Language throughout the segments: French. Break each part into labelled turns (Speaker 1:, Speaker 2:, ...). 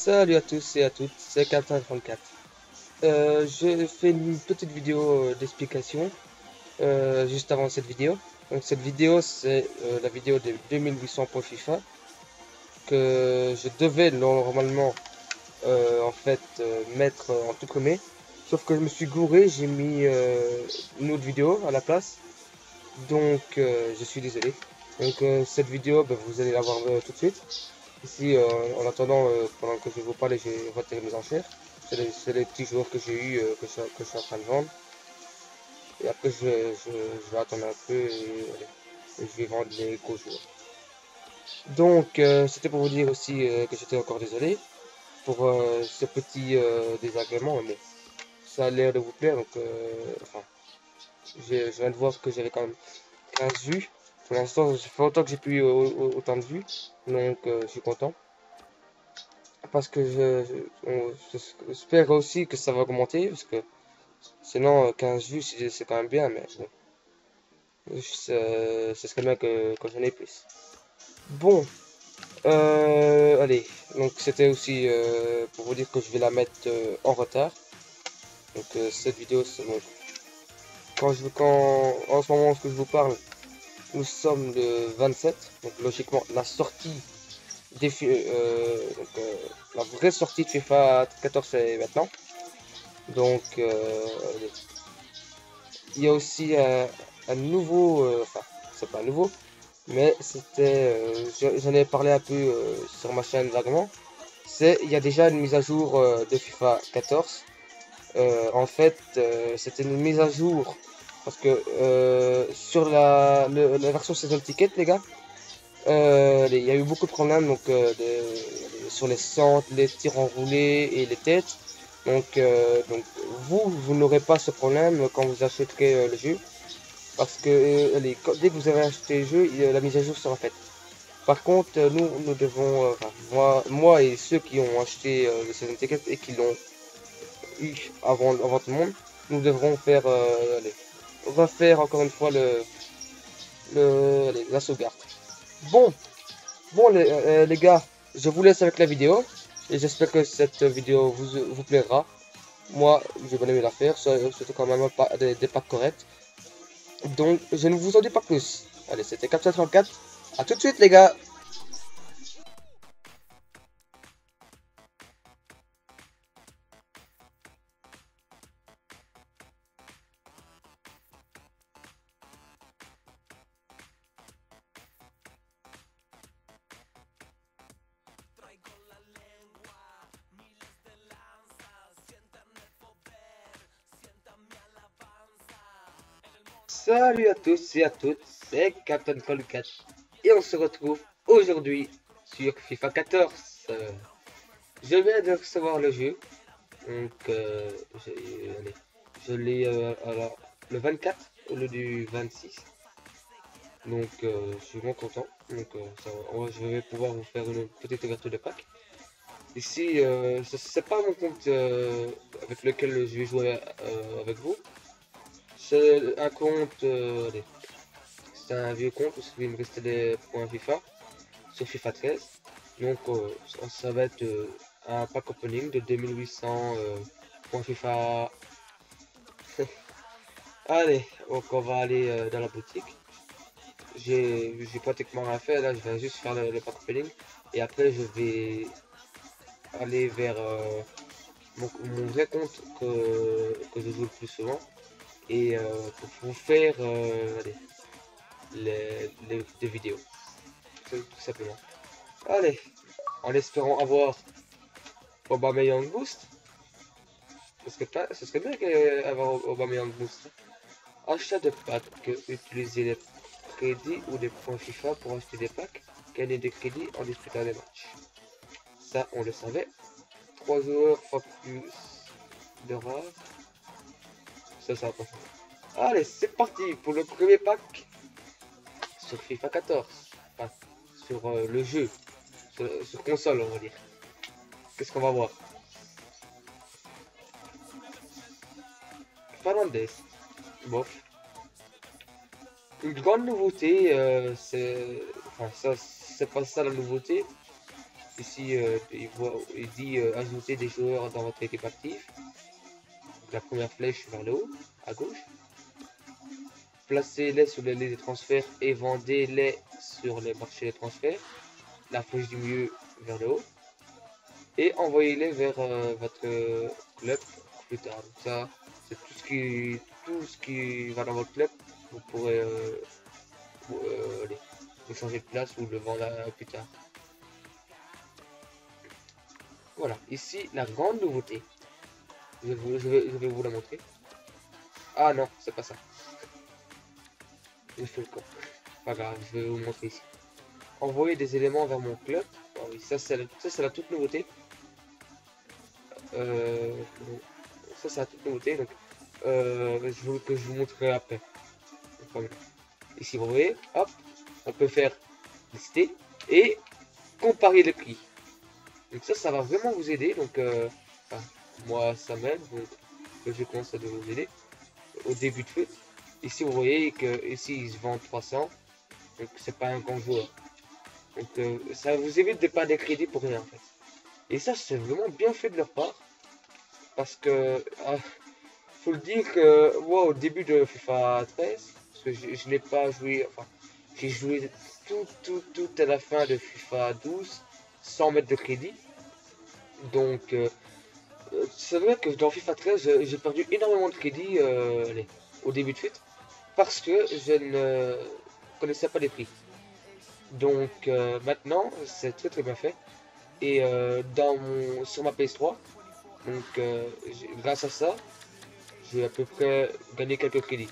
Speaker 1: Salut à tous et à toutes, c'est Captain34. J'ai fait une petite vidéo d'explication juste avant cette vidéo. Donc cette vidéo c'est la vidéo des 2800 points FIFA que je devais normalement mettre en tout premier. Sauf que je me suis gouré, j'ai mis une autre vidéo à la place. Donc je suis désolé. Donc cette vidéo, vous allez la voir tout de suite. Ici, en attendant, pendant que je vous parle, j'ai retiré mes enchères. C'est les petits joueurs que j'ai eu que je suis en train de vendre. Et après, je vais attendre un peu et je vais vendre les gros joueurs. Donc, c'était pour vous dire aussi que j'étais encore désolé pour ce petit désagrément, mais ça a l'air de vous plaire. Donc, enfin, je viens de voir que j'avais quand même 15 vues. Pour l'instant, ça fait longtemps que j'ai plus eu autant de vues. Donc, je suis content. Parce que j'espère aussi que ça va augmenter, parce que sinon 15 vues c'est quand même bien, mais bon, ce serait bien que j'en ai plus. Bon, allez, donc c'était aussi pour vous dire que je vais la mettre en retard. Donc cette vidéo, bon, en ce moment, ce que je vous parle, nous sommes le 27, donc logiquement la sortie donc, la vraie sortie de FIFA 14 c'est maintenant. Donc, il y a aussi un nouveau, enfin, c'est pas nouveau, mais j'en ai parlé un peu sur ma chaîne vaguement. Il y a déjà une mise à jour de FIFA 14. En fait, c'était une mise à jour parce que sur la version saison ticket, les gars, il y a eu beaucoup de problèmes donc, sur les centres, les tirs enroulés et les têtes. Donc vous n'aurez pas ce problème quand vous achèterez le jeu. Parce que dès que vous avez acheté le jeu, la mise à jour sera faite. Par contre, nous devons, enfin, moi et ceux qui ont acheté le Season Ticket et qui l'ont eu avant tout le monde, nous devrons refaire encore une fois la sauvegarde. Bon, les gars, je vous laisse avec la vidéo et j'espère que cette vidéo vous plaira. Moi, j'ai bien aimé la faire, c'était quand même des packs corrects. Donc, je ne vous en dis pas plus. Allez, c'était Cap734. A tout de suite, les gars. Salut à tous et à toutes, c'est Captain Call 4 et on se retrouve aujourd'hui sur FIFA 14. Je viens de recevoir le jeu, donc allez, je l'ai alors, le 24 au lieu du 26, donc je suis vraiment content. Donc je vais pouvoir vous faire une petite ouverture de pack. Ici, c'est pas mon compte avec lequel je vais jouer avec vous. C'est un compte, c'est un vieux compte parce qu'il me restait des points FIFA sur FIFA 13. Donc ça va être un pack opening de 2800 points FIFA. Allez, donc on va aller dans la boutique. J'ai pratiquement rien fait là, je vais juste faire le pack opening et après je vais aller vers mon vrai compte que je joue le plus souvent et pour vous faire des vidéos, tout simplement. Allez, en espérant avoir Aubameyang Boost, ce serait bien d'avoir Aubameyang Boost. Achat de packs, utiliser les crédits ou des points FIFA pour acheter des packs, gagner des crédits en disputant des matchs. Ça, on le savait. 3 joueurs fois plus de rares. Ça va pas faire. Allez, c'est parti pour le premier pack sur FIFA 14. Enfin, sur le jeu. Sur console, on va dire. Qu'est-ce qu'on va voir? Fernandez. Bof. Une grande nouveauté, c'est... Enfin, ça, c'est pas ça la nouveauté. Ici, il dit ajouter des joueurs dans votre équipe active. Donc, la première flèche vers le haut, à gauche. Placez-les sur les listes de transferts et vendez-les sur les marchés de transferts. La flèche du milieu vers le haut. Et envoyez-les vers votre club plus tard. Donc ça, c'est tout ce qui va dans votre club. Vous pourrez le changer de place ou le vendre plus tard. Voilà, ici la grande nouveauté. Je vais vous la montrer. Ah non, c'est pas ça. Je fais le con. Pas grave, je vais vous montrer ici. Envoyer des éléments vers mon club. Ah oui, ça c'est la toute nouveauté. Ça c'est la toute nouveauté. Donc, je vous montrerai après. Ici, vous voyez, hop, on peut faire lister et comparer les prix. Donc ça va vraiment vous aider. Donc, enfin, moi, ça m'aide. Donc, je commence à vous aider au début de foot. Ici, vous voyez que ici, ils se vendent 300. Donc, c'est pas un grand joueur. Donc, ça vous évite de perdre des crédits pour rien, en fait. Et ça, c'est vraiment bien fait de leur part. Parce que, faut le dire que moi, au début de FIFA 13, parce que je n'ai pas joué, enfin, j'ai joué tout à la fin de FIFA 12 sans mettre de crédit. Donc, c'est vrai que dans FIFA 13, j'ai perdu énormément de crédit allez, au début de suite parce que je ne connaissais pas les prix. Donc, maintenant, c'est très bien fait. Et sur ma PS3, donc, grâce à ça, j'ai à peu près gagné quelques crédits,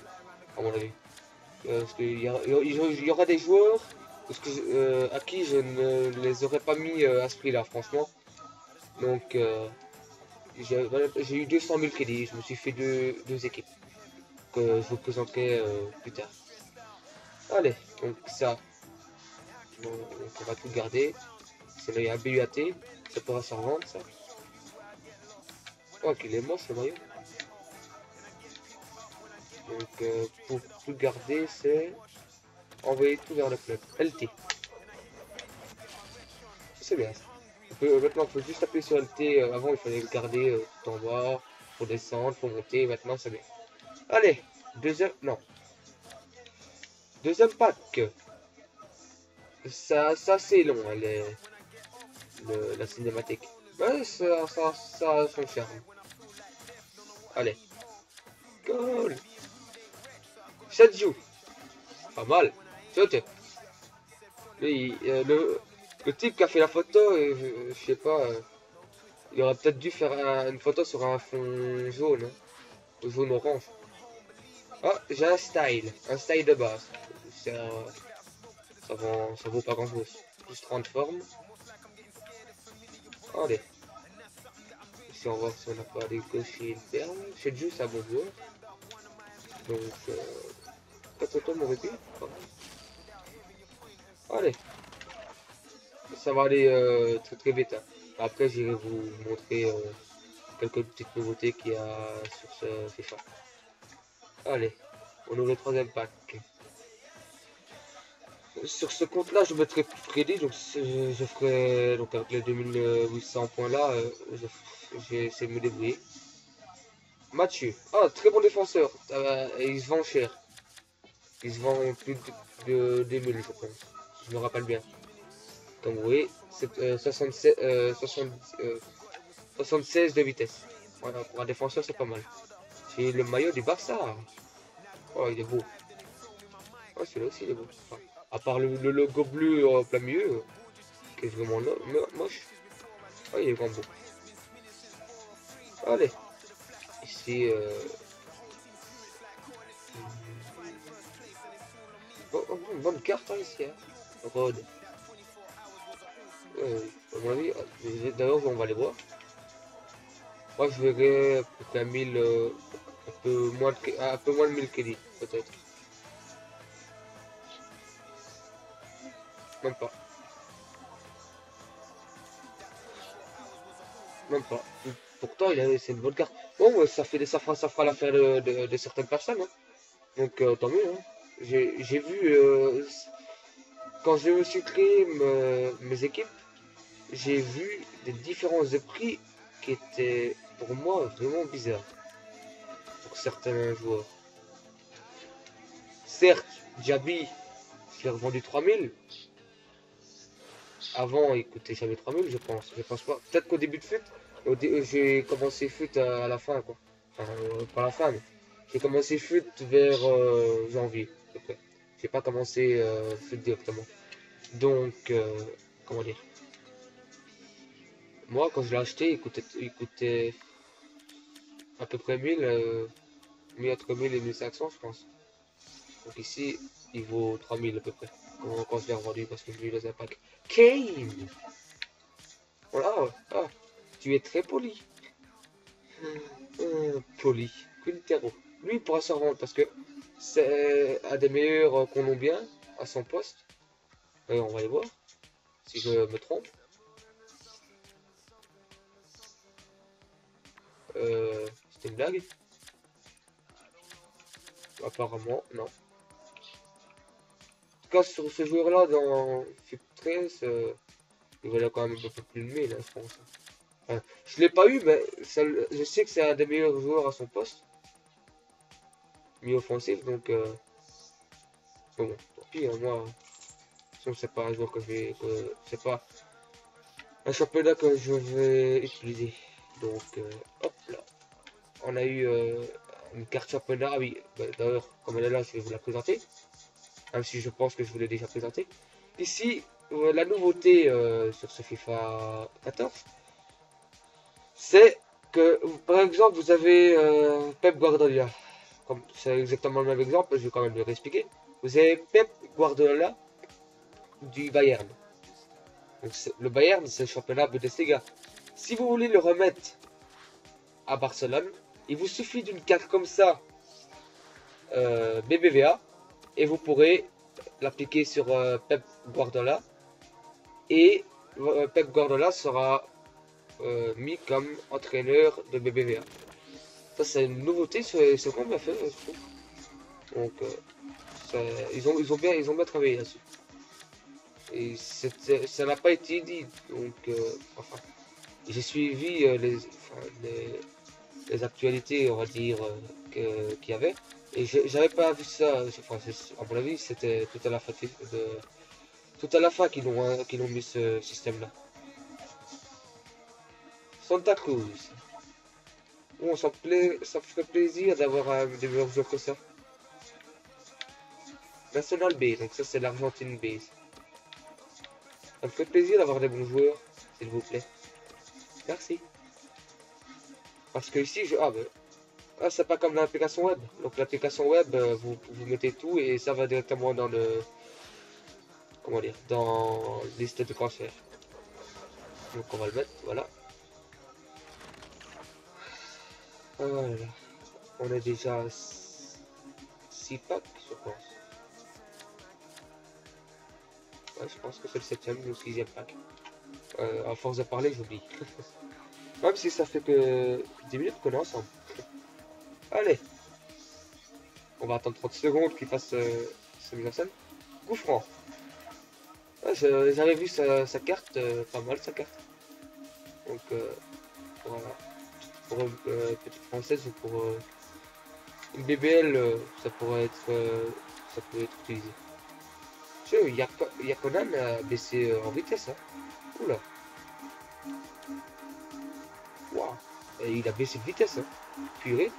Speaker 1: à mon avis. Parce qu'il y aura des joueurs à qui je ne les aurais pas mis à ce prix-là, franchement. Donc, j'ai eu 200 000 crédits, je me suis fait deux équipes que je vous présenterai plus tard. Allez, donc ça, donc, on va tout garder. C'est là, il y a un BUAT, ça pourra s'en revendre ça. Oh, qu'il est moche le maillot. Donc, pour tout garder, c'est envoyer tout vers le club. LT. C'est bien ça. Maintenant, on peut juste appuyer sur LT. Avant, il fallait le garder tout en bas pour descendre, pour monter. Maintenant, c'est bien. Allez, deuxième pack. Ça c'est long, hein, la cinématique. Ouais, ça a son charme. Allez. Goal. Shadju. Pas mal. Saute. Le type qui a fait la photo, je sais pas, il aurait peut-être dû faire une photo sur un fond jaune, hein, jaune orange. Ah, j'ai un style de base. Ça vaut pas grand chose. Juste 30 formes. Allez. Ici on va voir si on n'a pas des gauchers une perle. Shadju c'est un bon joueur. Donc, 4 tomes aurait pu. Allez. Ça va aller très vite. Hein. Après, j'irai vous montrer quelques petites nouveautés qu'il y a sur ce FIFA. Allez, on ouvre le troisième pack. Sur ce compte-là, je mettrai plus de crédit, donc je ferai, donc avec les 2800 points là, j'ai essayé de me débrouiller. Mathieu, ah, très bon défenseur, et il se vend cher. Il se vend plus de 2000, je pense, je me rappelle bien. Comme vous voyez, c'est 76 de vitesse. Voilà, pour un défenseur, c'est pas mal. J'ai le maillot du Barça. Oh, il est beau. Oh, celui-là aussi, il est beau. Enfin, à part le logo bleu en plein milieu, qui est vraiment moche. Oh, il est vraiment beau. Allez. Ici, une bonne carte hein, ici. Hein. Road. À mon avis, d'ailleurs, on va les voir. Moi, je verrais à peu près 1000, un peu moins de 1000 crédits, peut-être. Même pas. Même pas. Pourtant, c'est une bonne carte. Bon, ça fera l'affaire de certaines personnes. Hein. Donc, tant mieux. Hein. J'ai vu, quand je me suis créé mes équipes, j'ai vu des différences de prix qui étaient pour moi vraiment bizarres pour certains joueurs. Certes, Diaby, je l'ai revendu 3000. Avant, il coûtait jamais 3000, je pense. Je pense pas. Peut-être qu'au début de FUT, j'ai commencé FUT à la fin, quoi. Enfin, pas à la fin, mais j'ai commencé FUT vers janvier, à peu près. J'ai pas commencé FUT directement. Donc, comment dire. Moi, quand je l'ai acheté, il coûtait à peu près 1000, entre 1000 et 1500, je pense. Donc ici, il vaut 3000 à peu près. Quand je l'ai revendu, parce que je l'ai eu dans un pack. Kane! Voilà, ah, tu es très poli. Poli. Quintero. Lui, il pourra se revendre parce que c'est un des meilleurs Colombiens à son poste. Et on va aller voir si je me trompe. C'était une blague. Apparemment, non. En tout cas, sur ce joueur-là, dans FUT 13, il valait quand même un peu plus de 1000, hein, je pense. Enfin, je l'ai pas eu, mais je sais que c'est un des meilleurs joueurs à son poste. Mi-offensif, donc bon, tant pis, hein, moi, c'est pas un joueur que je vais. C'est pas un championnat que je vais utiliser. Donc, hop là. On a eu une carte championnat. Ah oui, bah, d'ailleurs, comme elle est là, je vais vous la présenter. Même si je pense que je vous l'ai déjà présenté. Ici, la nouveauté sur ce FIFA 14, c'est que, par exemple, vous avez Pep Guardiola. Comme c'est exactement le même exemple, je vais quand même le réexpliquer. Vous avez Pep Guardiola du Bayern. Donc, le Bayern, c'est le championnat Bundesliga. Si vous voulez le remettre à Barcelone, il vous suffit d'une carte comme ça, BBVA, et vous pourrez l'appliquer sur Pep Guardiola. Et Pep Guardiola sera mis comme entraîneur de BBVA. Ça, c'est une nouveauté, c'est quand même bien fait, je trouve. Donc, ils ont bien travaillé là-dessus. Et ça n'a pas été dit, donc, enfin, j'ai suivi les actualités, on va dire, qu'il y avait. Et j'avais pas vu ça, enfin, à mon avis, c'était tout à la fin qu'ils ont mis ce système-là. Santa Cruz. Bon, ça me ferait plaisir d'avoir des meilleurs joueurs que ça. National B, donc ça c'est l'Argentine B. Ça me ferait plaisir d'avoir des bons joueurs, s'il vous plaît. Merci. Parce que ici, c'est pas comme l'application web. Donc l'application web, vous mettez tout et ça va directement dans le, comment dire, dans liste de transfert. Donc on va le mettre, voilà. Voilà. On a déjà 6 packs, je pense. Ouais, je pense que c'est le 7ème ou le 6ème pack. À force de parler, j'oublie. Même si ça fait que 10 minutes qu'on est ensemble. Allez. On va attendre 30 secondes qu'il fasse sa mise en scène. Coup franc. Ouais, j'avais vu sa carte, pas mal sa carte. Donc voilà. Pour une petite française ou pour une BBL, ça pourrait être utilisé. Tu sais, Yakonan a baissé en vitesse. Hein. Oula. Waouh. Et il a baissé de vitesse. Hein. Purée.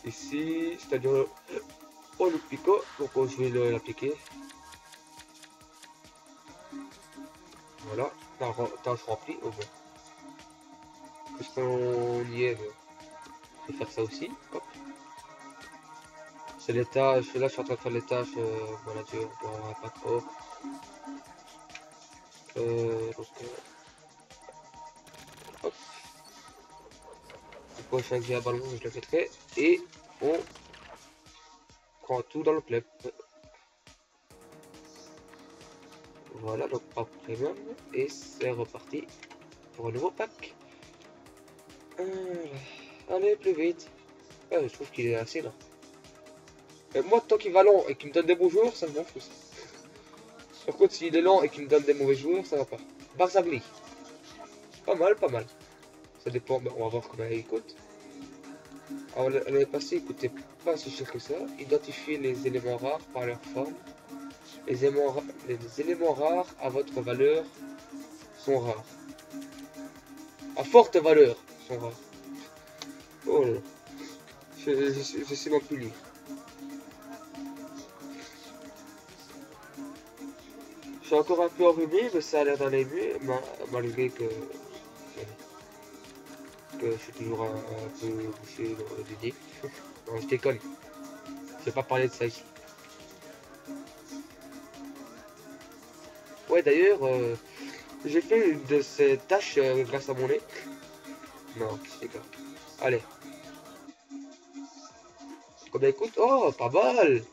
Speaker 1: Ici, c'est-à-dire oh le pico, donc je vais l'appliquer. Voilà, tâche remplie, au moins. Puisqu'on y est, je vais faire ça aussi. Hop. C'est les tâches, là je suis en train de faire les tâches manager, bon, pas trop. Donc, hop. Le prochain que j'ai un ballon, je le mettrai. Et on prend tout dans le club. Voilà, donc pas premium. Et c'est reparti pour un nouveau pack. Allez, plus vite. Je trouve qu'il est assez là. Et moi, tant qu'il va long et qu'il me donne des bons joueurs, ça me fout. Par contre, s'il est lent et qu'il me donne des mauvais joueurs, ça va pas. Barzagli. Pas mal, pas mal. Ça dépend, on va voir combien il coûte. Alors, l'année passée, il coûtait pas si cher que ça. Identifiez les éléments rares par leur forme. Les éléments rares à votre valeur sont rares. À forte valeur sont rares. Oh là là. Je sais même plus lire. Je suis encore un peu enrhumé, mais ça a l'air d'aller mieux, malgré que je suis toujours un peu bouché du nez. Non, je déconne. Je vais pas parler de ça ici. Ouais, d'ailleurs, j'ai fait une de ces tâches grâce à mon nez. Non, c'est grave. Allez. Combien il coûte? Oh, pas mal.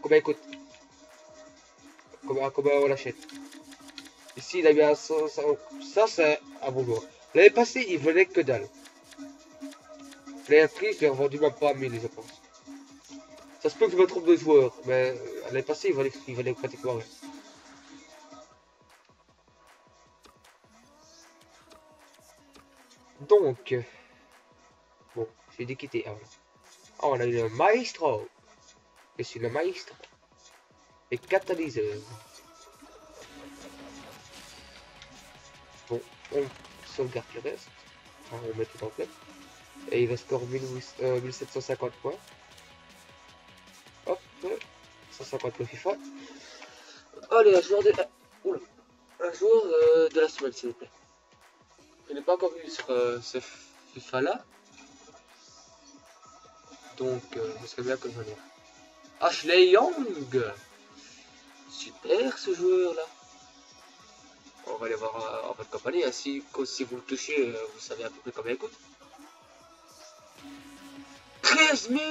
Speaker 1: Combien il coûte? Combien on l'achète? Ici, il a bien ça c'est un bon joueur. L'année passée, il venait que dalle. Les prix, je l'ai revendu même pas à 1000, je pense. Ça se peut que je me trompe de joueur, mais l'année passée, il valait pratiquement rien. Donc, bon, j'ai dû quitter. Ah, on a eu le maestro. Je suis le maestro. Et catalyseur. Bon, on sauvegarde le reste. Enfin, on met tout en place. Et il reste encore 1750 points. Hop, 150 le FIFA. Allez, un joueur de la... Oula. Un joueur de la semaine, s'il vous plaît. Je n'ai pas encore vu sur ce FIFA là. Donc, ce serait bien que je revienne. Ashley Young. Super ce joueur là. On va aller voir en votre compagnie. Ainsi, si vous le touchez, vous savez à peu près combien il coûte. 13 000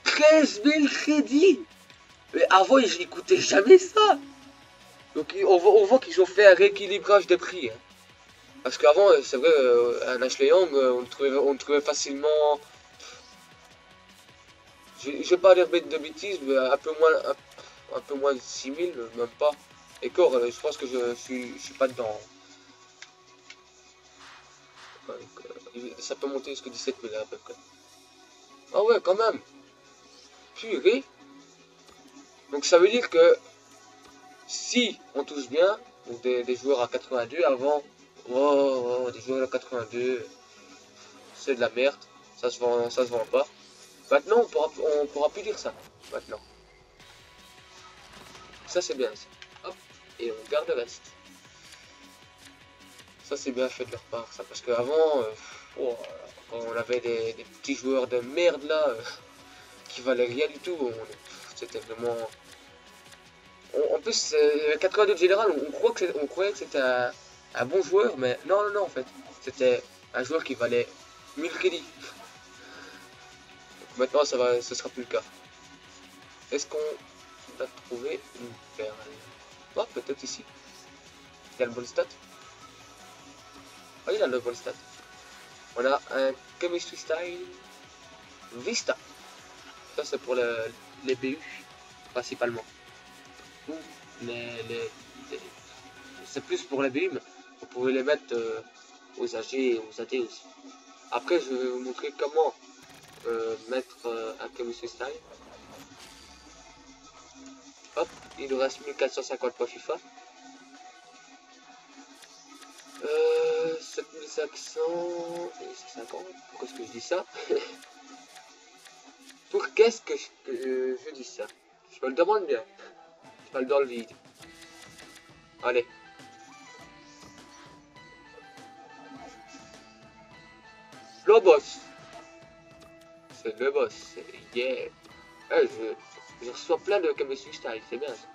Speaker 1: 13 000 crédits. Mais avant, il coûtait jamais ça. Donc, on voit qu'ils ont fait un rééquilibrage des prix. Hein. Parce qu'avant, c'est vrai, un Ashley Young, on le trouvait facilement... Je vais pas dire de bêtises, mais un peu moins de 6 000, même pas. Et encore, je pense que je suis pas dedans. Donc, ça peut monter jusqu'à 17 000 à peu près. Ah ouais, quand même. Purée. Donc ça veut dire que si on touche bien, donc des joueurs à 82 avant, des joueurs à 82, c'est de la merde, ça se vend pas. Maintenant on pourra plus dire ça. Maintenant. Ça c'est bien. Hop, et on garde le reste. Ça c'est bien fait de leur part, ça, parce qu'avant, quand on avait des petits joueurs de merde là, qui valaient rien du tout, c'était vraiment... En plus, 82 de général, on croyait que c'était un bon joueur, mais non, en fait. C'était un joueur qui valait 1000 crédits. Donc maintenant, ce sera plus le cas. Est-ce qu'on a trouvé une perle? Oh, peut-être ici. Il y a le bon stat. Oh, il a le bon stat. On a un Chemistry Style Vista. Ça, c'est pour les BU, principalement. C'est plus pour les BU, mais vous pouvez les mettre aux AG et aux AD aussi. Après, je vais vous montrer comment mettre un Chemistry Style. Hop, il nous reste 1450 points FIFA. 7500 et 50. Pourquoi est-ce que je dis ça? Pour qu'est-ce que je dis ça? Je me le demande bien. Je parle dans le vide. Allez. Le boss. C'est le boss. Yeah. Je reçois plein de chemistry style, c'est bien ça.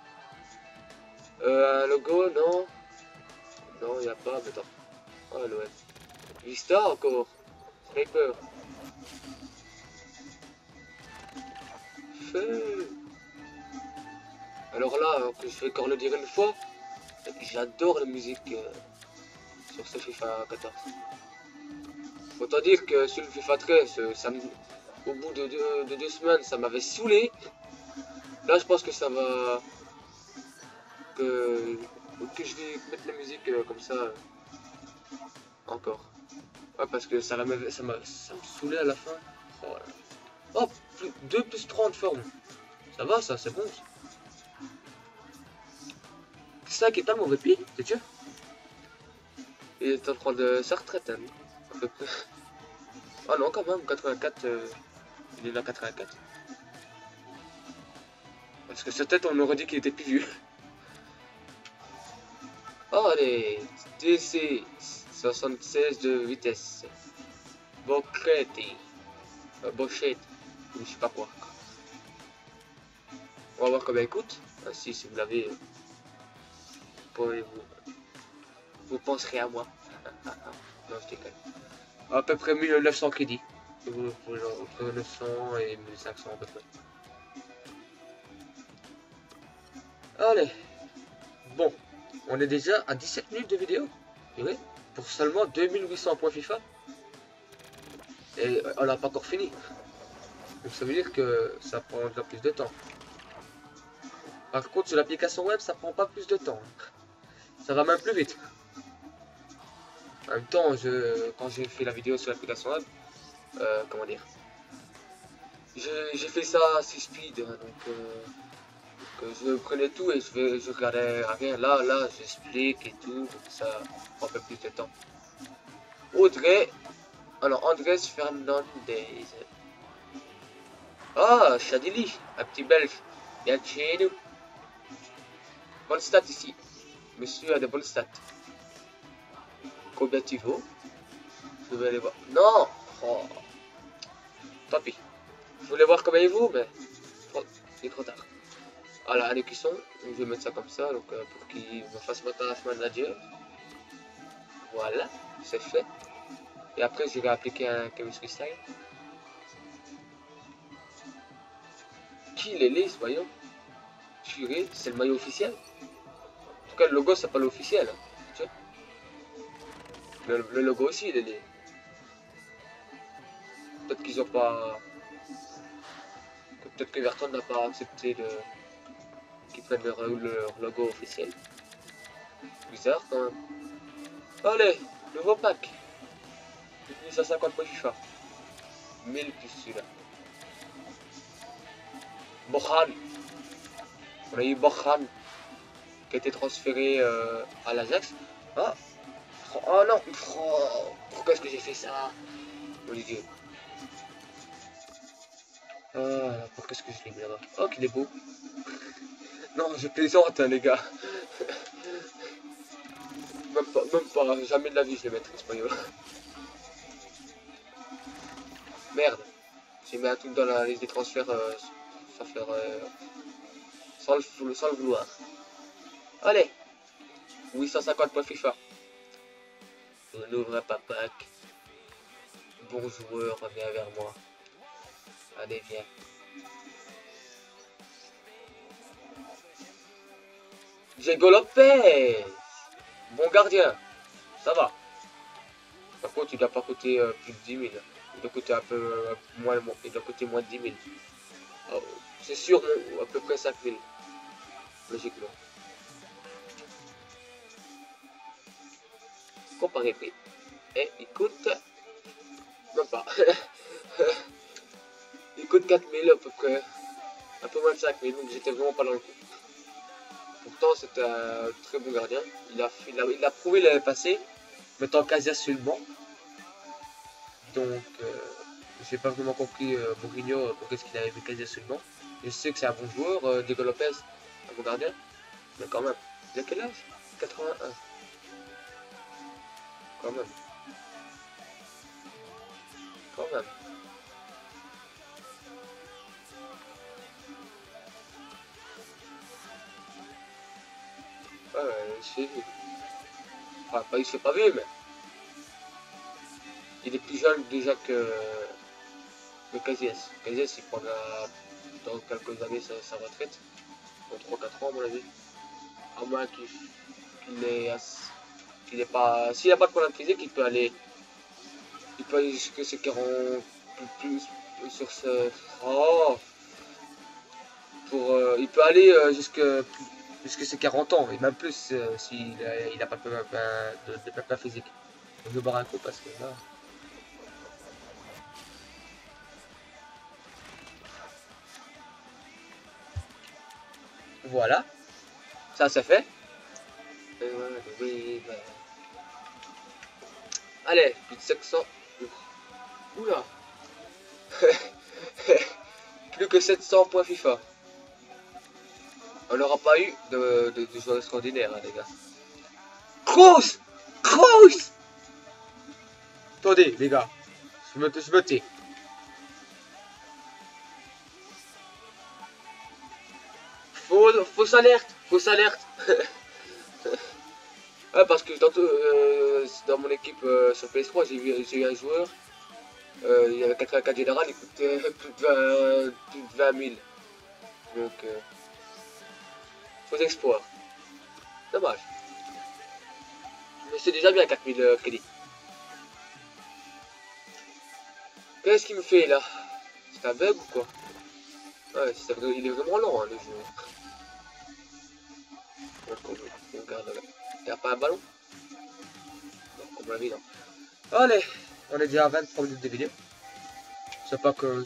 Speaker 1: Un logo, non. Non, il n'y a pas, mais attends. Oh, l'OM. Vista encore. Sniper. Feu. Alors là, que je vais encore le dire une fois, j'adore la musique sur ce FIFA 14. Autant dire que sur le FIFA 13, au bout de deux semaines, ça m'avait saoulé. Là, je pense que ça va que, je vais mettre la musique comme ça encore. Ouais, parce que ça me saoulait à la fin. Oh, là. Oh 2 plus 3 de forme. Ça va, ça, c'est bon. C'est ça qui est pas le mauvais pied, c'est sûr. Il est en train de sa retraite, hein, à peu près. Ah non, quand même, 84, il est là 84. Parce que sa tête, on aurait dit qu'il était plus vieux. Oh, allez, DC 76 de vitesse. Bocchetti. Bochette. Je sais pas quoi. On va voir combien il coûte. Ah, si vous l'avez, vous penserez à moi. Non, je déconne. À peu près 1900 crédits. Entre 900 et 1500 à peu près. Allez. Bon. On est déjà à 17 minutes de vidéo. Oui. Pour seulement 2800 points FIFA. Et on n'a pas encore fini. Donc ça veut dire que ça prend déjà plus de temps. Par contre, sur l'application web, ça prend pas plus de temps. Ça va même plus vite. En même temps, quand j'ai fait la vidéo sur l'application web, comment dire, j'ai fait ça assez speed, hein, donc je prenais tout et je regardais rien. Là, j'explique et tout, donc ça prend un peu plus de temps. Audrey, alors Andrés Fernandez. Ah, Chadili, un petit belge, bien de chez nous. Bonne stat ici. Monsieur a de bonnes stats. Combien tu vaux? Je vais aller voir. Non, oh. Tant pis. Je voulais voir combien il vaut, mais c'est trop tard. Voilà, allez cuisson. Je vais mettre ça comme ça, donc pour qu'il me fasse monter la semaine manager. Voilà, c'est fait. Et après, je vais appliquer un chemistry style. Qui les voyons? Purée, c'est le maillot officiel. En tout cas, le logo, c'est pas l'officiel. Hein. Le logo aussi, il est laid. Peut-être qu'ils ont pas. Peut-être que Everton n'a pas accepté qu'ils prennent leur logo officiel. Bizarre quand même. Allez, nouveau pack. 1550 points FIFA. 1000 plus celui-là. Bohan. On a eu Bohan qui a été transféré à l'Ajax. Ah. Oh non. Oh, pourquoi est-ce que j'ai fait ça? Mon Dieu. Pourquoi est-ce que je l'ai mis là-bas? Oh, qu'il est beau. Non, je plaisante, hein, les gars. Même pas, jamais de la vie je vais mettre espagnol. Merde. J'ai mis un truc dans la liste des transferts sans faire. Sans le vouloir. Allez. 850 points FIFA. On n'ouvre pas pack. Bon joueur, viens vers moi. Allez, viens. Diego Lopez. Bon gardien. Ça va. Par contre, il doit pas coûter plus de 10 000. Il doit coûter un peu moins. Il doit coûter moins de 10 000. Oh, c'est sûr, à peu près 5 000. Logiquement. Comparé prix. Et il coûte. Même pas. Il coûte 4 000 à peu près. Un peu moins de 5 000. Donc j'étais vraiment pas dans le coup. Pourtant, c'est un très bon gardien. Il a prouvé l'année passée, mettant Casillas sur le banc. Donc, j'ai pas vraiment compris Mourinho pourquoi est-ce qu'il avait mis Casillas sur le banc. Je sais que c'est un bon joueur, Diego Lopez, un bon gardien. Mais quand même, il a quel âge? 81. Quand même. Quand même. Ouais, c'est vu. Enfin, pas, il s'est pas vu, mais il est plus jeune déjà que Casillas. Casillas, il prendra dans quelques années sa retraite. Dans 3-4 ans, à mon avis. À moins qu'il ait pas. S'il n'a pas de problème physique, il peut aller. Il peut aller jusqu'à ce 40 plus sur ce. Oh, il peut aller jusqu'à puisque c'est 40 ans, et même plus s'il il a pas de pépin physique. Donc, je vais boire un coup parce que là... Voilà, ça c'est fait. Allez, plus de 500. Oula. Plus que 700 points FIFA. On n'aura pas eu de joueurs extraordinaires, hein, les gars. Kroos! Kroos! Attendez, les gars. Je me tais. Fausse alerte! Fausse alerte! Ah, parce que tantôt, dans mon équipe sur PS3, j'ai eu un joueur. Il y avait 84 général, il coûtait plus de 20 000. Donc, faux exploit. Dommage. Mais c'est déjà bien 4000 crédits. Qu'est-ce qu'il me fait là? C'est un bug ou quoi? Ouais, il est vraiment lent hein, le jeu. Donc on regarde là. Il n'y a pas un ballon? Non, comme la vie non. Allez, on est déjà à 23 minutes de vidéo. Je sais pas que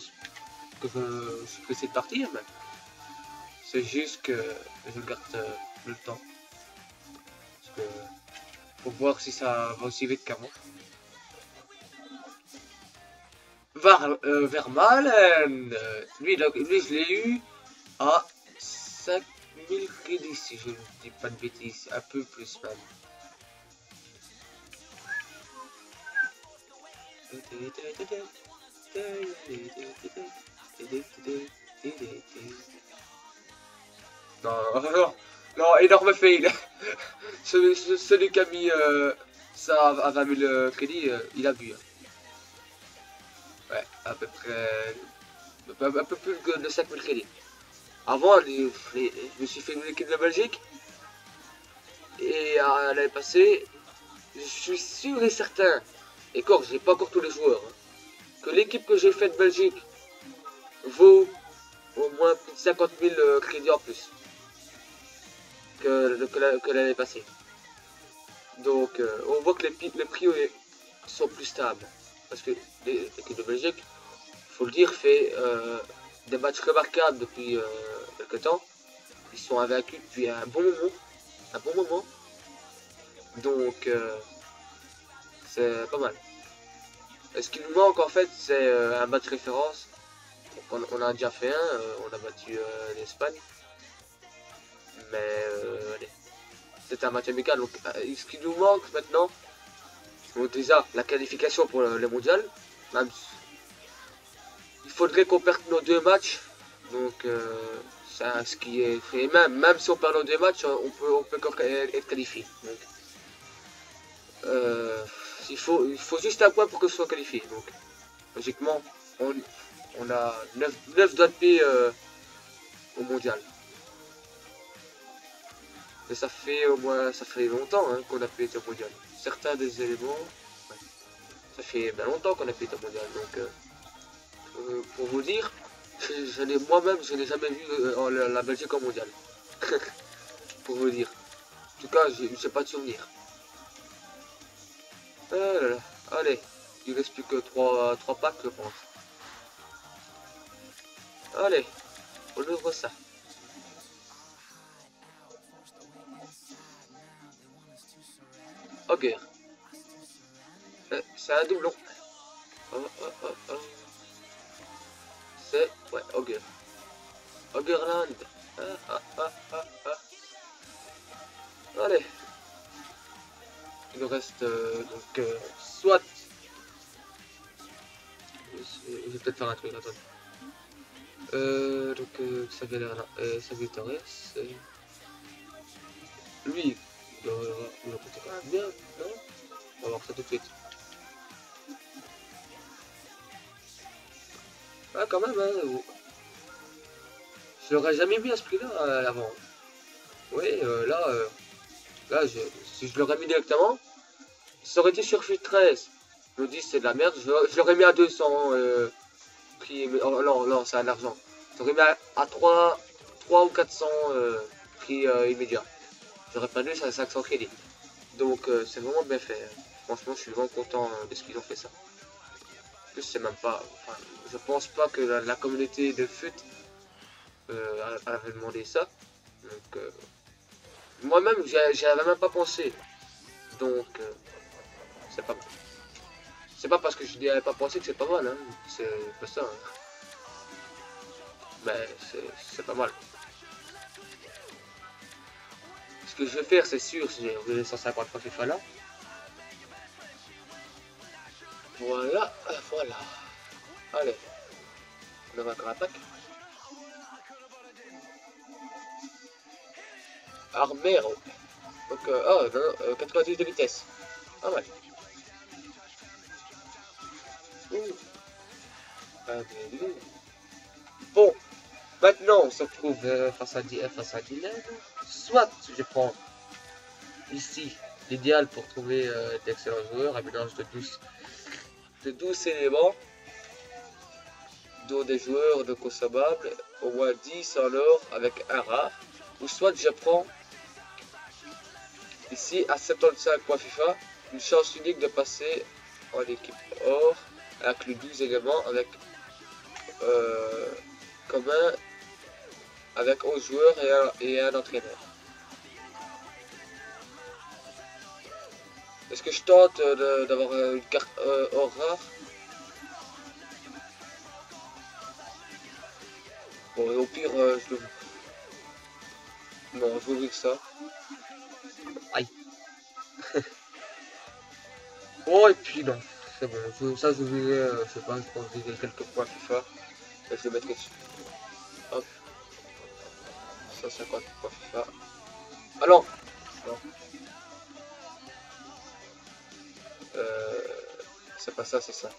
Speaker 1: je suis pressé de partir, mais c'est juste que je garde le temps. Parce que faut voir si ça va aussi vite qu'avant. Vermaelen, lui je l'ai eu à 5000 crédits si je ne dis pas de bêtises, un peu plus même. Non, non, énorme fail. Celui qui a mis ça à 20 000 crédits, il a bu. Hein. Ouais, à peu près un peu plus de 5 000 crédits. Avant, je me suis fait une équipe de Belgique. Et à l'année passée, je suis sûr et certain, et encore, j'ai pas encore tous les joueurs, hein, que l'équipe que j'ai faite Belgique vaut au moins plus de 50 000 crédits en plus que l'année passée. Donc, on voit que les prix sont plus stables. Parce que l'équipe de Belgique, faut le dire, fait des matchs remarquables depuis quelques temps. Ils sont invaincus depuis un bon moment. Donc, c'est pas mal. Et ce qui nous manque en fait, c'est un match référence. On a déjà fait un, on a battu l'Espagne. Mais allez, c'est un match amical. Donc, ce qui nous manque maintenant, donc déjà la qualification pour le mondial. Même, il faudrait qu'on perde nos 2 matchs. Donc, ce qui est fait. Même si on perd nos 2 matchs, on peut encore être qualifié. Donc, il faut juste un point pour que ce soit qualifié. Donc, logiquement, on a 9 doigts de pied au mondial. Mais ça fait au moins, ça fait longtemps hein, qu'on a pu être au mondial. Certains des éléments, ouais, ça fait bien longtemps qu'on a pu être au mondial. Donc, pour vous dire, moi-même, je n'ai jamais vu la Belgique en mondial. Pour vous dire. En tout cas, j'ai pas de souvenir. Allez, il reste plus que 3 packs, je pense. Allez, on ouvre ça. Ok. C'est un doublon. C'est... Ouais, Ogre. Ogreland. Allez. Il nous reste donc soit... Je vais peut-être faire un truc, attends. Donc Xavier Torres. Lui, il a coûté quand même bien, non? On va voir ça tout de suite. Ah quand même, hein. Je l'aurais jamais mis à ce prix-là avant. Oui, là si je l'aurais mis directement, ça aurait été sur Fit 13. Je me dis c'est de la merde, je l'aurais mis à 200 prix, mais, oh, non, c'est un argent. J'aurais mis à 3 ou 400 prix. prix immédiat. J'aurais perdu 500 crédits. Donc c'est vraiment bien fait. Franchement, je suis vraiment content de ce qu'ils ont fait ça. En plus, c'est même pas... Enfin, je pense pas que la communauté de FUT avait demandé ça. Donc, moi-même, j'y avais même pas pensé. Donc, c'est pas mal. C'est pas parce que je n'y avais pas pensé que c'est pas mal, hein. C'est pas ça. Hein. Mais c'est pas mal. Ce que je vais faire, c'est sûr, si j'ai les 153 FIFA là. Voilà, voilà. Allez, on va encore un pack. Armero. Donc, oh, non, 90 de vitesse. Pas mal. Bon, maintenant on se retrouve face à Dylan. Soit je prends ici l'idéal pour trouver d'excellents joueurs, un mélange de 12 éléments, dont des joueurs de consommables, au moins 10 en or avec un rare. Ou soit je prends ici à 75 points FIFA, une chance unique de passer en équipe or, inclut 12 éléments avec commun avec 11 joueurs et un entraîneur. Est-ce que je tente d'avoir une carte or rare? Bon, et au pire, je le... Non, je vais ouvrir ça. Aïe. Oh, et puis non. C'est bon. Ça, je vais, je sais pas, je pense que j'ai quelques points FIFA. Et je le mettrai dessus. Hop. 150 points FIFA. Alors, non. C'est pas ça, c'est ça.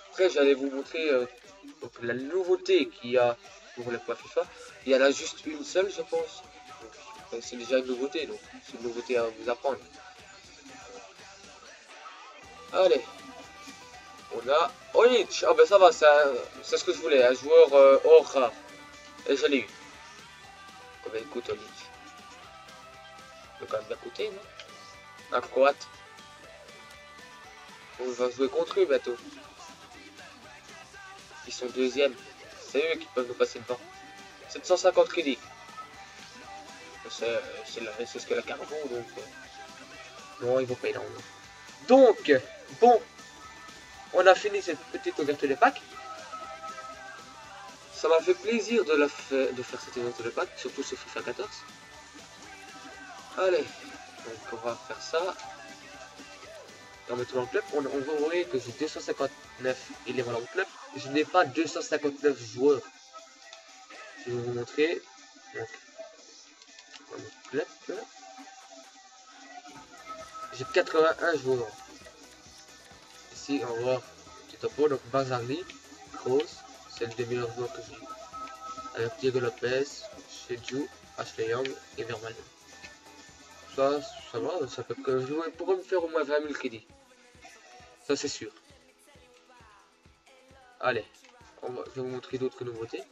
Speaker 1: Après, j'allais vous montrer donc, la nouveauté qu'il y a pour les points FIFA. Il y en a juste une seule, je pense. C'est déjà une nouveauté, donc c'est une nouveauté à vous apprendre. Allez, on a Onic. Ah ben ça va, c'est ce que je voulais, un joueur or rare. Et je l'ai eu. Combien il coûte Onic? Il peut quand même bien coûter, non? Un croate. On va jouer contre eux bientôt. Ils sont deuxième. C'est eux qui peuvent nous passer devant. 750 crédits. C'est ce que la carte vaut, donc... Non, ils vont pas énormément. Donc, bon, on a fini cette petite ouverture de pack. Ça m'a fait plaisir de faire cette ouverture de pack, surtout sur FIFA 14. Allez, donc on va faire ça. On met tout dans le club. On voit que j'ai 259 éléments dans le club. Je n'ai pas 259 joueurs. Je vais vous montrer. Donc, dans le club. J'ai 81 joueurs. Ici, on va voir petit topo. Donc, Bazarli, Kroos, c'est le des meilleurs joueurs que j'ai. Avec Diego Lopez, Shedju, Ashley Young et Vermaelen. Ça va, ça peut que jouer pour me faire au moins 20 000 crédits. Ça, c'est sûr. Allez, je vais vous montrer d'autres nouveautés.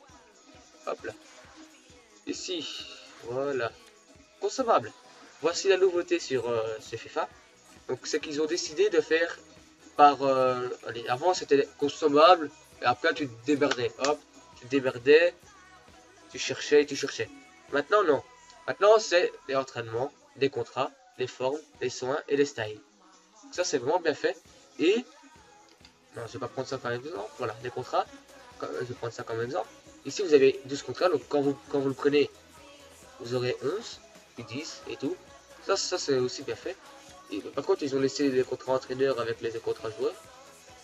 Speaker 1: Hop là. Ici, voilà. Consommable. Voici la nouveauté sur ce FIFA. Donc, c'est qu'ils ont décidé de faire par... allez, avant, c'était consommable. Et après, tu te démerdais. Hop, tu te démerdais. Tu cherchais et tu cherchais. Maintenant, non. Maintenant, c'est les entraînements, les contrats, les formes, les soins et les styles. Ça, c'est vraiment bien fait. Et... non, je vais pas prendre ça comme exemple. Voilà, les contrats. Je vais prendre ça comme exemple. Ici, vous avez 12 contrats. Donc, quand vous le prenez, vous aurez 11, puis 10 et tout. Ça c'est aussi bien fait. Et, par contre, ils ont laissé les contrats entraîneurs avec les contrats joueurs.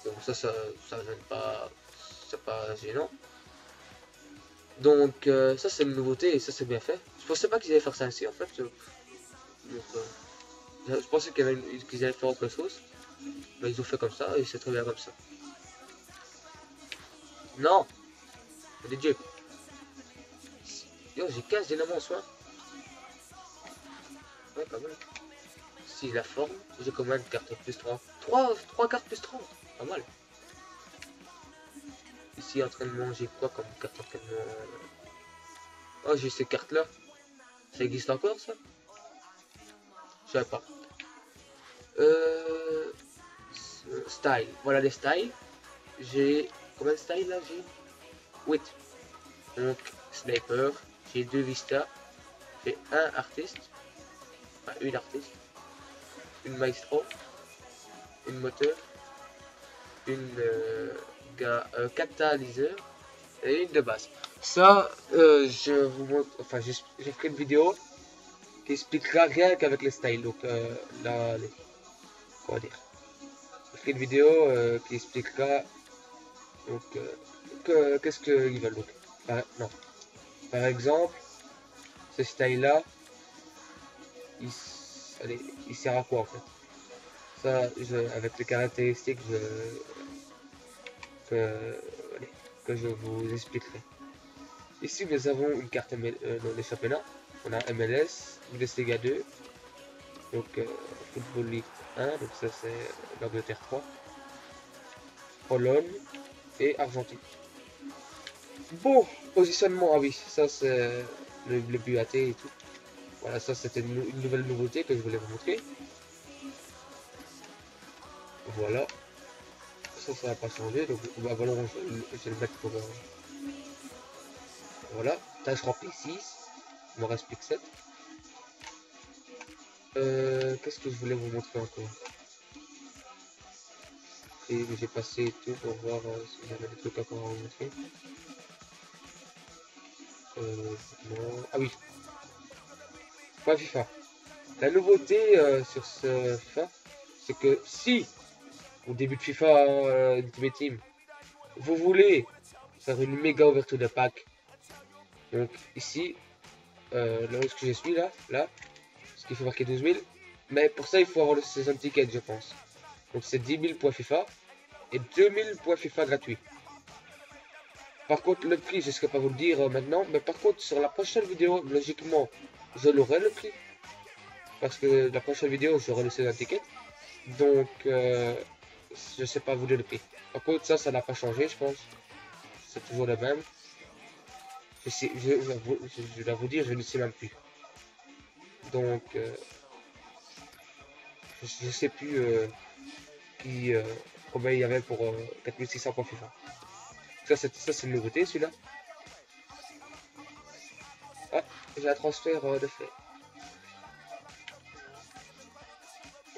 Speaker 1: Donc, ça gêne pas. C'est pas gênant. Donc, ça, c'est une nouveauté et ça, c'est bien fait. Je pensais pas qu'ils allaient faire ça ainsi en fait. Donc, je pensais qu'ils allaient faire autre chose. Mais ils ont fait comme ça et c'est très bien comme ça. Non! Des dieux! Yo, j'ai 15 éléments en soin. Ouais, pas mal. Si la forme, j'ai combien de cartes plus 3? 3 cartes plus 30. Pas mal. Ici, entraînement, j'ai quoi comme carte entraînement? Oh, j'ai ces cartes là. Ça existe encore ça? Je sais pas. Euh, Style. Voilà les styles. J'ai... Combien de styles là j'ai? 8. Donc sniper. J'ai 2 Vista. J'ai un artiste. Enfin une artiste. Une maestro. Une moteur. Une catalyseur. Et une de base. Ça, je vous montre... Enfin, j'ai fait une vidéo qui expliquera rien qu'avec les styles. Donc là, comment dire? J'ai fait une vidéo qui expliquera donc qu'est-ce qu'ils veulent. Donc, non. Par exemple, ce style là, allez, il sert à quoi en fait? Ça, avec les caractéristiques que, allez, que je vous expliquerai. Ici, nous avons une carte dans les championnats. On a MLS, Bundesliga 2, donc Football League 1, donc ça c'est l'Angleterre 3, Pologne et Argentine. Bon, positionnement, ah oui, ça c'est le BAT et tout. Voilà, ça c'était une nouvelle nouveauté que je voulais vous montrer. Voilà, ça n'a pas changé, donc bah, voilà, je vais le mettre pour... voilà, tâche remplie 6, il me reste plus que 7. Qu'est-ce que je voulais vous montrer encore? Et j'ai passé tout pour voir si j'avais des trucs encore à vous montrer. Non. Ah oui, pas FIFA. La nouveauté sur ce FIFA, c'est que si au début de FIFA Ultimate Team, vous voulez faire une méga ouverture de pack, donc ici, là où je suis là, ce qu'il faut marquer 12 000, mais pour ça il faut avoir le season ticket je pense. Donc c'est 10 000 points FIFA et 2 000 points FIFA gratuits. Par contre le prix je ne saurais pas vous le dire maintenant, mais par contre sur la prochaine vidéo, logiquement, je l'aurai le prix. Parce que la prochaine vidéo j'aurai le season ticket. Donc je sais pas vous dire le prix. Par contre ça n'a pas changé je pense. C'est toujours le même. Je dois vous dire, je ne sais même plus. Donc, je ne sais plus combien il y avait pour 4600 points FIFA. Ça c'est une nouveauté celui-là. Ah, j'ai un transfert de fait.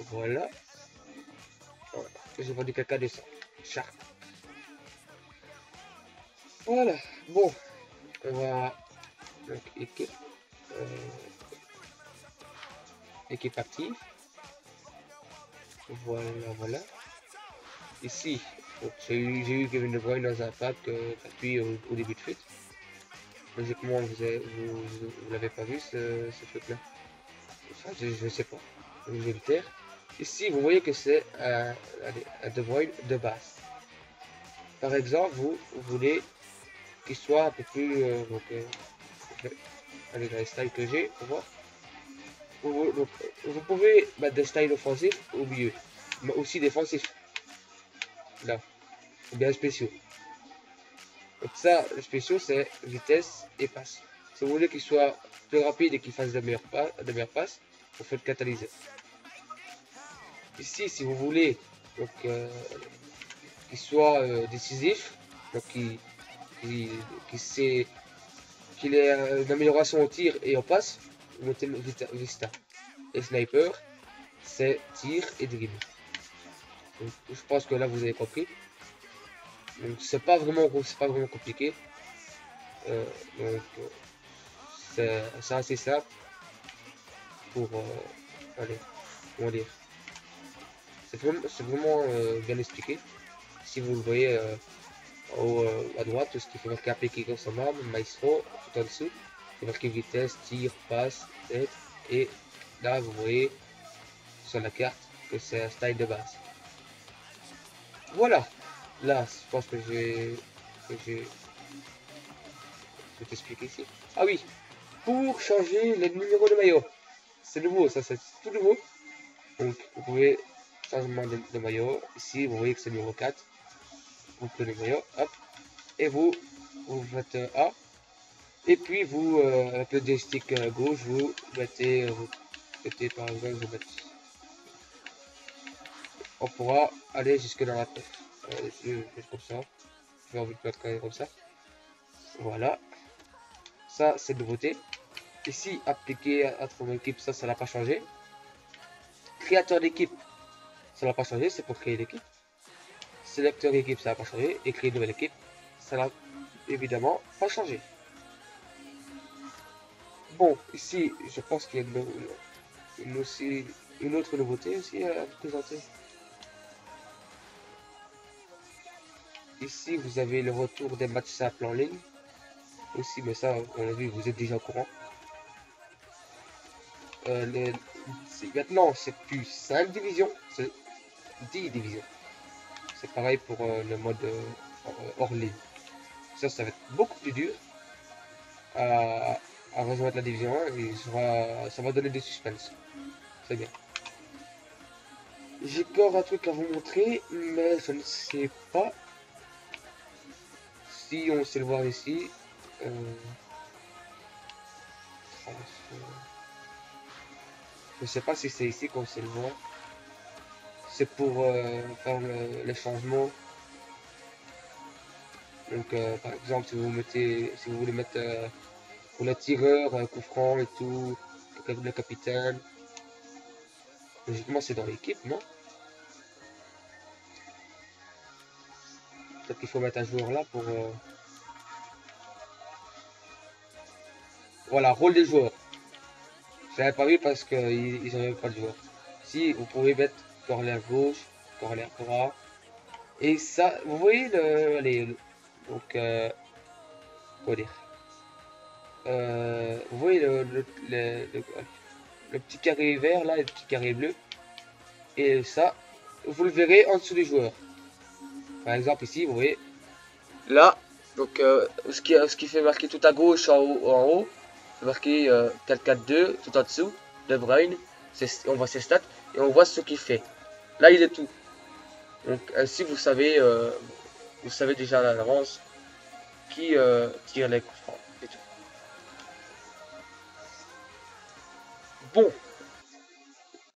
Speaker 1: Voilà. Oh, j'ai vendu quelqu'un de ça. Shark. Voilà. Bon, on va donc équipe active. Voilà. Ici, j'ai eu Kevin De Bruyne dans un pack gratuit au début de suite. Logiquement, vous l'avez pas vu ce truc-là. Enfin, je sais pas. Je vais le taire. Ici, vous voyez que c'est un De Bruyne de base. Par exemple, vous voulez qu'il soit un peu plus... allez, dans les styles que j'ai, pour voir. Vous pouvez mettre des styles offensifs au milieu, mais aussi défensifs. Là, ou bien spéciaux. Donc ça, le spéciaux, c'est vitesse et passe. Si vous voulez qu'il soit plus rapide et qu'il fasse de meilleures passes, vous faites catalyser. Ici, si vous voulez qu'il soit décisif, donc qu'il ait une amélioration au tir et en passe, vous mettez le Vista. Et sniper, c'est tir et dribble. Donc, je pense que là vous avez compris. Donc c'est pas vraiment compliqué. Donc c'est assez simple pour allez, comment dire. C'est vraiment bien expliqué. Si vous le voyez à droite, tout ce qu'il faut marquer appliqué consommable, maestro, tout en dessous, il faut marquer vitesse, tir, passe, tête, et là vous voyez sur la carte que c'est un style de base. Voilà, là je pense que je vais t'expliquer ici. Ah oui, pour changer les numéros de maillot, c'est nouveau, ça c'est tout nouveau. Donc vous pouvez changement de maillot, ici vous voyez que c'est numéro 4, vous prenez le maillot, hop, et vous faites A, Et puis vous, avec le joystick gauche, vous mettez par exemple, on pourra aller jusque dans la pêche. Je fais comme ça. J'ai envie de mettre quand même comme ça. Voilà. Ça, c'est de nouveauté. Ici, appliquer à ton équipe, ça n'a pas changé. Créateur d'équipe, ça n'a pas changé, c'est pour créer l'équipe. Sélecteur équipe, ça n'a pas changé. Et créer une nouvelle équipe, ça n'a évidemment pas changé. Bon, ici, je pense qu'il y a une autre nouveauté aussi à vous présenter. Ici, vous avez le retour des matchs simples en ligne. Aussi, mais ça, on l'a vu, vous êtes déjà au courant. Maintenant, c'est plus 5 divisions, c'est 10 divisions. C'est pareil pour le mode hors ligne. Ça va être beaucoup plus dur à, à rejoindre la division 1 et ça va donner des suspens. C'est bien. J'ai encore un truc à vous montrer, mais je ne sais pas si on sait le voir ici. Euh, je ne sais pas si c'est ici qu'on sait le voir. C'est pour faire les changements. Donc, par exemple, si vous voulez mettre pour le tireur, coup franc et tout, le capitaine. Logiquement, c'est dans l'équipe, non? Peut-être qu'il faut mettre un joueur là pour. Voilà, rôle des joueurs. Je l'avais pas vu parce qu'ils n'avaient pas de joueur. Si, vous pouvez mettre corner gauche, corner droit. Et ça, vous voyez donc, comment dire? Vous voyez le petit carré vert là, et le petit carré bleu. Et ça, vous le verrez en dessous des joueurs. Par exemple ici, vous voyez, là, donc ce qui fait marquer tout à gauche en haut, c'est marqué 4-4-2, tout en dessous, De Bruyne, on voit ses stats et on voit ce qu'il fait. Là, il est tout. Donc ainsi, vous savez déjà à l'avance qui tire les coups francs et tout. Bon,